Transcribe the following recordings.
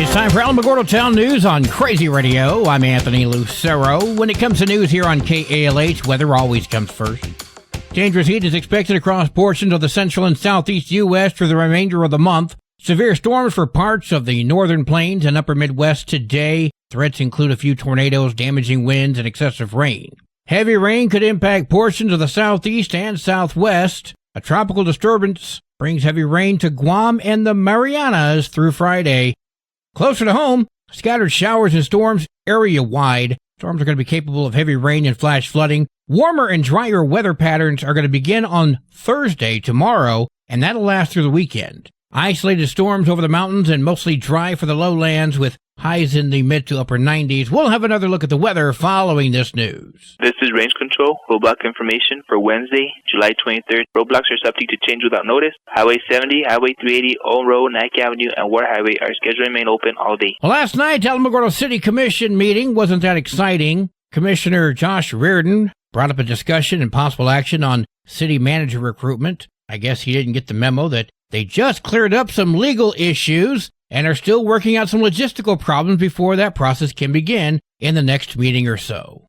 It's time for Alamogordo Town News on Crazy Radio. I'm Anthony Lucero. When it comes to news here on KALH, weather always comes first. Dangerous heat is expected across portions of the central and southeast U.S. for the remainder of the month. Severe storms for parts of the northern plains and upper Midwest today. Threats include a few tornadoes, damaging winds, and excessive rain. Heavy rain could impact portions of the southeast and southwest. A tropical disturbance brings heavy rain to Guam and the Marianas through Friday. Closer to home, scattered showers and storms area-wide. Storms are going to be capable of heavy rain and flash flooding. Warmer and drier weather patterns are going to begin on Thursday, tomorrow, and that'll last through the weekend. Isolated storms over the mountains and mostly dry for the lowlands with highs in the mid to upper 90s. We'll have another look at the weather following this news. This is Range Control. Roadblock information for Wednesday, July 23rd. Roadblocks are subject to change without notice. Highway 70, Highway 380, Old Road, Nike Avenue, and War Highway are scheduled to remain open all day. Well, last night's Alamogordo City Commission meeting wasn't that exciting. Commissioner Josh Reardon brought up a discussion and possible action on city manager recruitment. I guess he didn't get the memo that they just cleared up some legal issues and are still working out some logistical problems before that process can begin in the next meeting or so.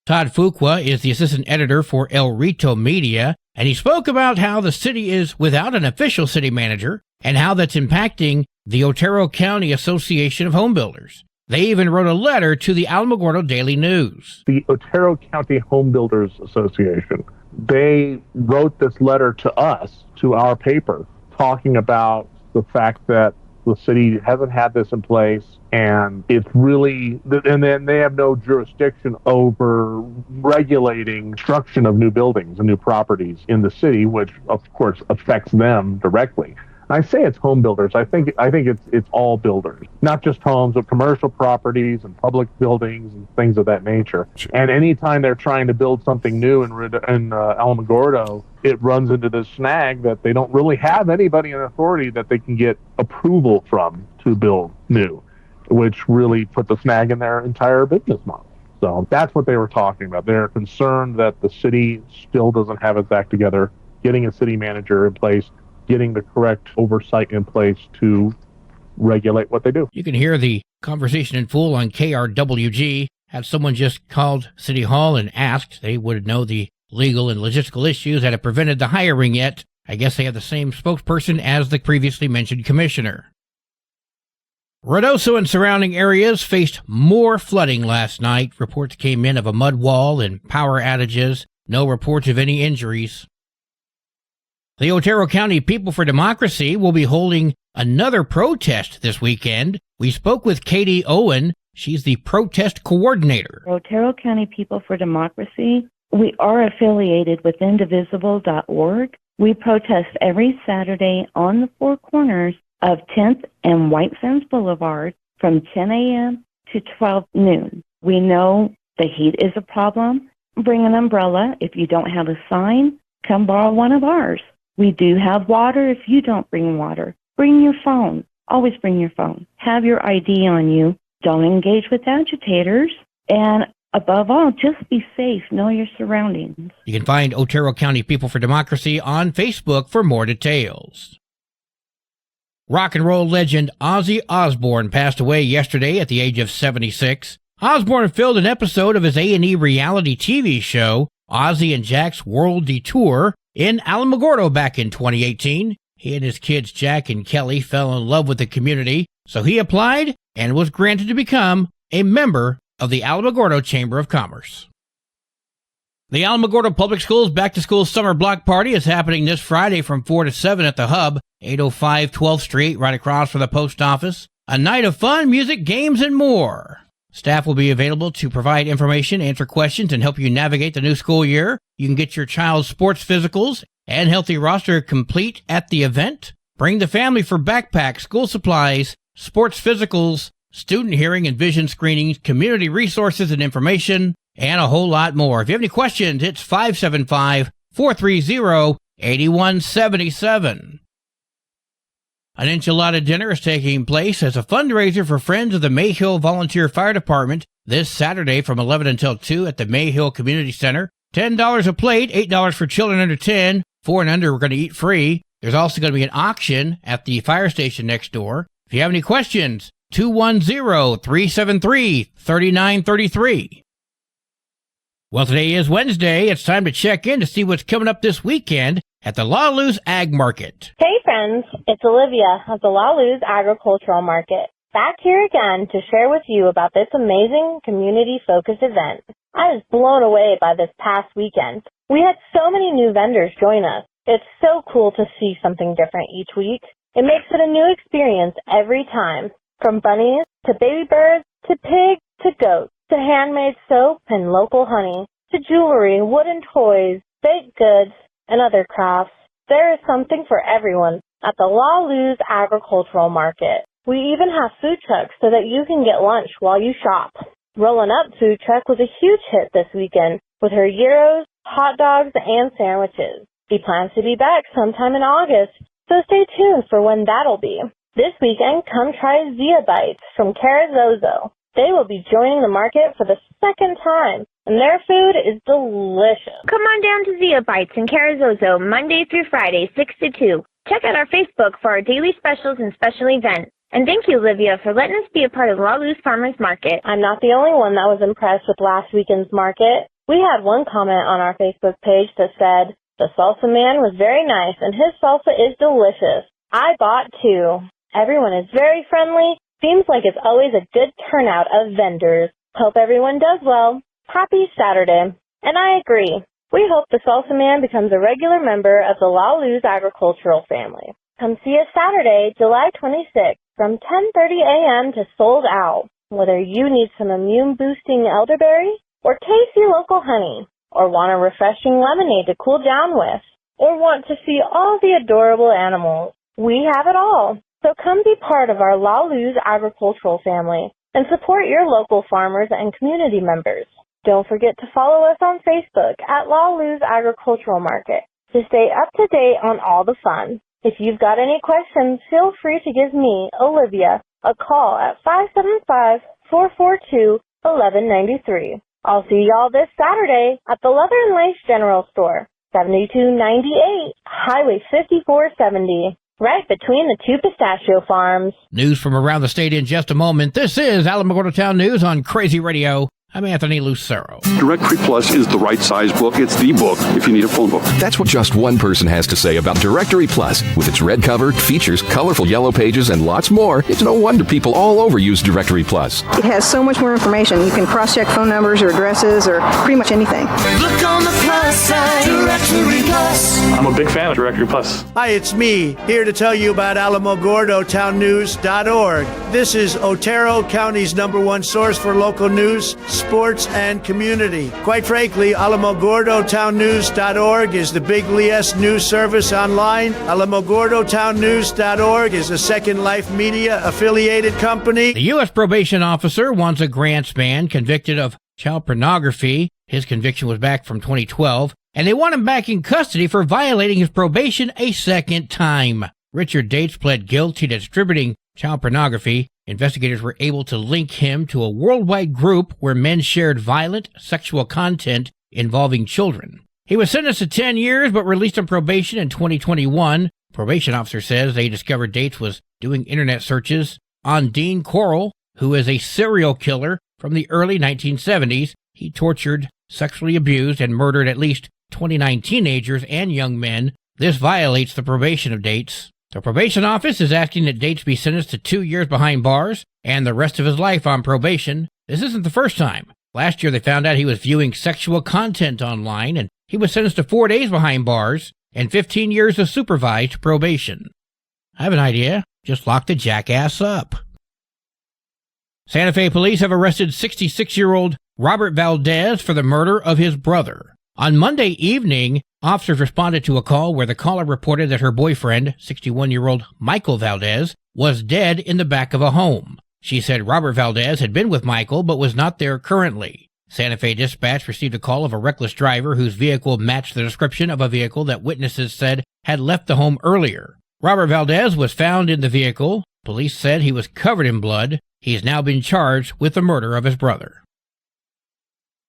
Todd Fuqua is the assistant editor for El Rito Media, and he spoke about how the city is without an official city manager and how that's impacting the Otero County Association of Home Builders. They even wrote a letter to the Alamogordo Daily News. The Otero County Home Builders Association, they wrote this letter to us, to our paper, talking about the fact that the city hasn't had this in place, and it's really, and then they have no jurisdiction over regulating construction of new buildings and new properties in the city, which of course affects them directly. I say it's home builders. I think it's all builders, not just homes, but commercial properties and public buildings and things of that nature. Sure. And anytime they're trying to build something new in Alamogordo, it runs into this snag that they don't really have anybody in authority that they can get approval from to build new, which really puts a snag in their entire business model. So that's what they were talking about. They're concerned that the city still doesn't have its act together, getting a city manager in place, getting the correct oversight in place to regulate what they do. You can hear the conversation in full on KRWG. Had someone just called City Hall and asked, they would know the legal and logistical issues that have prevented the hiring yet. I guess they have the same spokesperson as the previously mentioned commissioner. Ruidoso and surrounding areas faced more flooding last night. Reports came in of a mud wall and power outages. No reports of any injuries. The Otero County People for Democracy will be holding another protest this weekend. We spoke with Katie Owen. She's the protest coordinator. Otero County People for Democracy, we are affiliated with indivisible.org. We protest every Saturday on the four corners of 10th and White Sands Boulevard from 10 a.m. to 12 noon. We know the heat is a problem. Bring an umbrella. If you don't have a sign, come borrow one of ours. We do have water if you don't bring water. Bring your phone. Always bring your phone. Have your ID on you. Don't engage with agitators. And above all, just be safe. Know your surroundings. You can find Otero County People for Democracy on Facebook for more details. Rock and roll legend Ozzy Osbourne passed away yesterday at the age of 76. Osbourne filled an episode of his A&E reality TV show, Ozzy and Jack's World Detour, in Alamogordo back in 2018. He and his kids Jack and Kelly fell in love with the community, so he applied and was granted to become a member of the Alamogordo Chamber of Commerce. The Alamogordo Public Schools Back-to-School Summer Block Party is happening this Friday from 4 to 7 at the Hub, 805 12th Street, right across from the post office. A night of fun, music, games, and more. Staff will be available to provide information, answer questions, and help you navigate the new school year. You can get your child's sports physicals and healthy roster complete at the event. Bring the family for backpacks, school supplies, sports physicals, student hearing and vision screenings, community resources and information, and a whole lot more. If you have any questions, it's 575-430-8177. An enchilada dinner is taking place as a fundraiser for Friends of the Mayhill Volunteer Fire Department this Saturday from 11 until 2 at the Mayhill Community Center. $10 a plate, $8 for children under 10. 4 and under, we're going to eat free. There's also going to be an auction at the fire station next door. If you have any questions, 210-373-3933. Well, today is Wednesday. It's time to check in to see what's coming up this weekend at the La Luz Ag Market. Hey friends, it's Olivia of the La Luz Agricultural Market. Back here again to share with you about this amazing community-focused event. I was blown away by this past weekend. We had so many new vendors join us. It's so cool to see something different each week. It makes it a new experience every time. From bunnies to baby birds to pigs to goats to handmade soap and local honey to jewelry, wooden toys, baked goods, and other crafts. There is something for everyone at the La Luz Agricultural Market. We even have food trucks so that you can get lunch while you shop. Rollin' Up food truck was a huge hit this weekend with her gyros, hot dogs, and sandwiches. He plans to be back sometime in August, so stay tuned for when that'll be. This weekend, come try Zia Bites from Carazozo. They will be joining the market for the second time, and their food is delicious. Come on down to Zia Bites in Carazozo, Monday through Friday, 6 to 2. Check out our Facebook for our daily specials and special events. And thank you, Olivia, for letting us be a part of La Luz Farmers Market. I'm not the only one that was impressed with last weekend's market. We had one comment on our Facebook page that said, "The salsa man was very nice, and his salsa is delicious. I bought two." Everyone is very friendly. Seems like it's always a good turnout of vendors. Hope everyone does well. Happy Saturday. And I agree. We hope the Salsa Man becomes a regular member of the La Luz Agricultural family. Come see us Saturday, July 26th from 10:30 a.m. to sold out. Whether you need some immune-boosting elderberry or tasty local honey, or want a refreshing lemonade to cool down with, or want to see all the adorable animals, we have it all. So come be part of our La Luz Agricultural family and support your local farmers and community members. Don't forget to follow us on Facebook at La Luz Agricultural Market to stay up to date on all the fun. If you've got any questions, feel free to give me, Olivia, a call at 575-442-1193. I'll see y'all this Saturday at the Leather and Lace General Store, 7298 Highway 5470. Right between the two pistachio farms. News from around the state in just a moment. This is Alamogordo Town News on Crazy Radio. I'm Anthony Lucero. Directory Plus is the right size book. It's the book if you need a phone book. That's what just one person has to say about Directory Plus. With its red cover, features, colorful yellow pages, and lots more, it's no wonder people all over use Directory Plus. It has so much more information. You can cross-check phone numbers or addresses or pretty much anything. Look on the plus side, Directory Plus. I'm a big fan of Directory Plus. Hi, it's me, here to tell you about AlamogordoTownNews.org. This is Otero County's #1 source for local news, sports, and community. Quite frankly, AlamogordoTownNews.org is the Big Lies news service online. AlamogordoTownNews.org is a Second Life Media affiliated company. The U.S. probation officer wants a grants man convicted of child pornography. His conviction was back from 2012, and they want him back in custody for violating his probation a second time. Richard Dates pled guilty to distributing child pornography. Investigators were able to link him to a worldwide group where men shared violent sexual content involving children. He was sentenced to 10 years but released on probation in 2021. Probation officer says they discovered Dates was doing internet searches on Dean Corll, who is a serial killer from the early 1970s. He tortured, sexually abused, and murdered at least 29 teenagers and young men. This violates the probation of Dates. The probation office is asking that Dates be sentenced to 2 years behind bars and the rest of his life on probation. This isn't the first time. Last year they found out he was viewing sexual content online, and he was sentenced to 4 days behind bars and 15 years of supervised probation. I have an idea. Just lock the jackass up. Santa Fe police have arrested 66-year-old Robert Valdez for the murder of his brother. On Monday evening, officers responded to a call where the caller reported that her boyfriend, 61-year-old Michael Valdez, was dead in the back of a home. She said Robert Valdez had been with Michael but was not there currently. Santa Fe Dispatch received a call of a reckless driver whose vehicle matched the description of a vehicle that witnesses said had left the home earlier. Robert Valdez was found in the vehicle. Police said he was covered in blood. He has now been charged with the murder of his brother.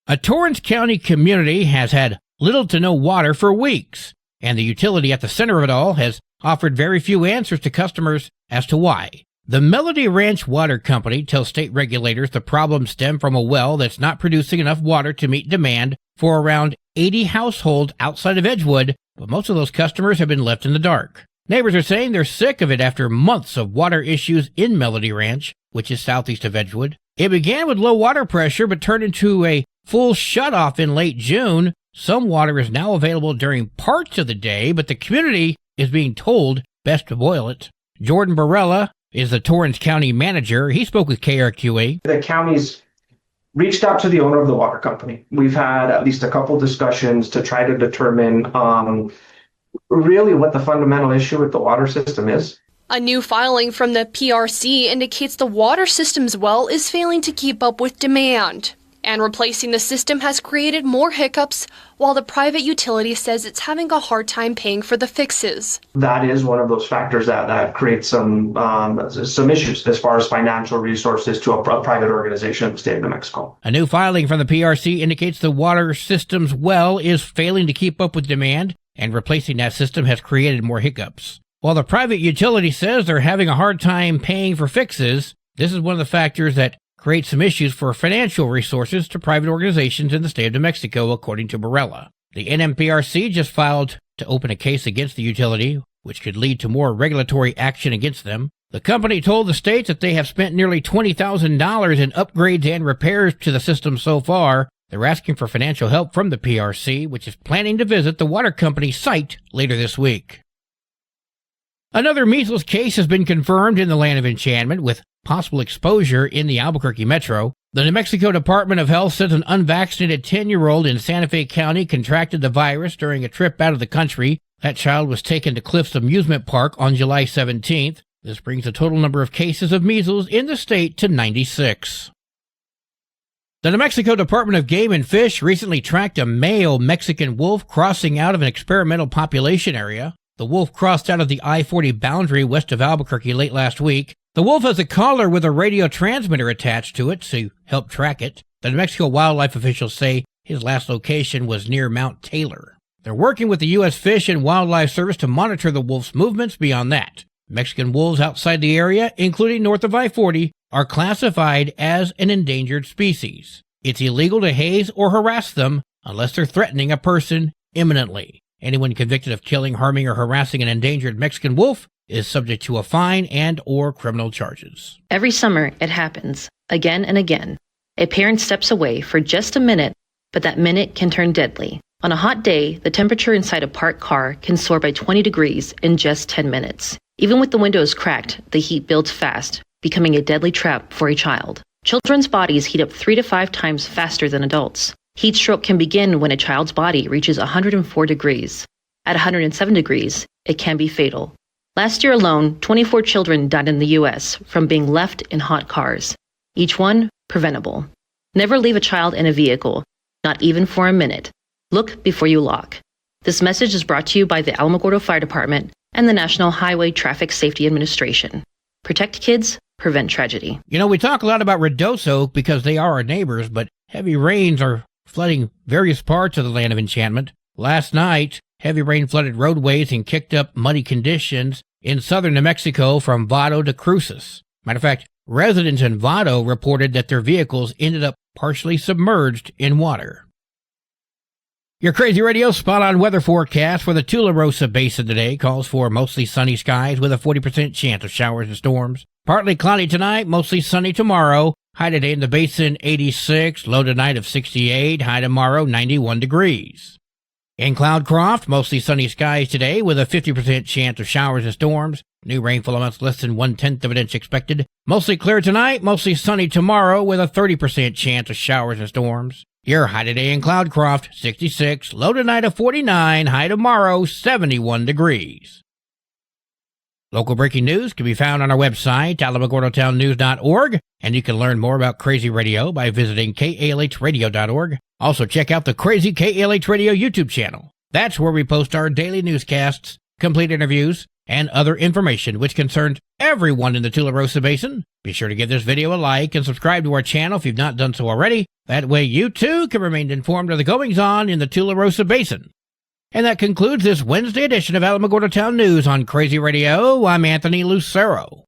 A Torrance County community has had little to no water for weeks, and the utility at the center of it all has offered very few answers to customers as to why. The Melody Ranch Water Company tells state regulators the problem stemmed from a well that's not producing enough water to meet demand for around 80 households outside of Edgewood, but most of those customers have been left in the dark. Neighbors are saying they're sick of it after months of water issues in Melody Ranch, which is southeast of Edgewood. It began with low water pressure but turned into a full shutoff in late June. Some water is now available during parts of the day, but the community is being told best to boil it. Jordan Barella is the Torrance County manager. He spoke with KRQA. The county's reached out to the owner of the water company. We've had at least a couple discussions to try to determine really what the fundamental issue with the water system is. A new filing from the PRC indicates the water system's well is failing to keep up with demand, and replacing the system has created more hiccups, while the private utility says it's having a hard time paying for the fixes. That is one of those factors that creates some issues as far as financial resources to a private organization in the state of New Mexico. A new filing from the PRC indicates the water system's well is failing to keep up with demand, and replacing that system has created more hiccups. While the private utility says they're having a hard time paying for fixes, this is one of the factors that create some issues for financial resources to private organizations in the state of New Mexico, according to Barella. The NMPRC just filed to open a case against the utility, which could lead to more regulatory action against them. The company told the state that they have spent nearly $20,000 in upgrades and repairs to the system so far. They're asking for financial help from the PRC, which is planning to visit the water company's site later this week. Another measles case has been confirmed in the Land of Enchantment with possible exposure in the Albuquerque metro. The New Mexico Department of Health says an unvaccinated 10-year-old in Santa Fe County contracted the virus during a trip out of the country. That child was taken to Cliffs Amusement Park on July 17th. This brings the total number of cases of measles in the state to 96. The New Mexico Department of Game and Fish recently tracked a male Mexican wolf crossing out of an experimental population area. The wolf crossed out of the I-40 boundary west of Albuquerque late last week. The wolf has a collar with a radio transmitter attached to it to help track it. The New Mexico wildlife officials say his last location was near Mount Taylor. They're working with the U.S. Fish and Wildlife Service to monitor the wolf's movements beyond that. Mexican wolves outside the area, including north of I-40, are classified as an endangered species. It's illegal to haze or harass them unless they're threatening a person imminently. Anyone convicted of killing, harming, or harassing an endangered Mexican wolf is subject to a fine and/or criminal charges. Every summer, it happens, again and again. A parent steps away for just a minute, but that minute can turn deadly. On a hot day, the temperature inside a parked car can soar by 20 degrees in just 10 minutes. Even with the windows cracked, the heat builds fast, becoming a deadly trap for a child. Children's bodies heat up 3 to 5 times faster than adults. Heat stroke can begin when a child's body reaches 104 degrees. At 107 degrees, it can be fatal. Last year alone, 24 children died in the U.S. from being left in hot cars. Each one preventable. Never leave a child in a vehicle, not even for a minute. Look before you lock. This message is brought to you by the Alamogordo Fire Department and the National Highway Traffic Safety Administration. Protect kids, prevent tragedy. You know, we talk a lot about Ruidoso because they are our neighbors, but heavy rains are flooding various parts of the Land of Enchantment. Last night, heavy rain flooded roadways and kicked up muddy conditions in southern New Mexico from Vado to Cruces. Matter of fact, residents in Vado reported that their vehicles ended up partially submerged in water. Your Crazy Radio spot-on weather forecast for the Tularosa Basin today calls for mostly sunny skies with a 40% chance of showers and storms. Partly cloudy tonight, mostly sunny tomorrow. High today in the basin, 86. Low tonight of 68. High tomorrow, 91 degrees. In Cloudcroft, mostly sunny skies today with a 50% chance of showers and storms. New rainfall amounts less than 1/10 of an inch expected. Mostly clear tonight, mostly sunny tomorrow with a 30% chance of showers and storms. Your high today in Cloudcroft, 66. Low tonight of 49. High tomorrow, 71 degrees. Local breaking news can be found on our website, alamogordotownnews.org, and you can learn more about Crazy Radio by visiting kalhradio.org. Also, check out the Crazy KALH Radio YouTube channel. That's where we post our daily newscasts, complete interviews, and other information which concerns everyone in the Tularosa Basin. Be sure to give this video a like and subscribe to our channel if you've not done so already. That way you too can remain informed of the goings-on in the Tularosa Basin. And that concludes this Wednesday edition of Alamogordo Town News on Crazy Radio. I'm Anthony Lucero.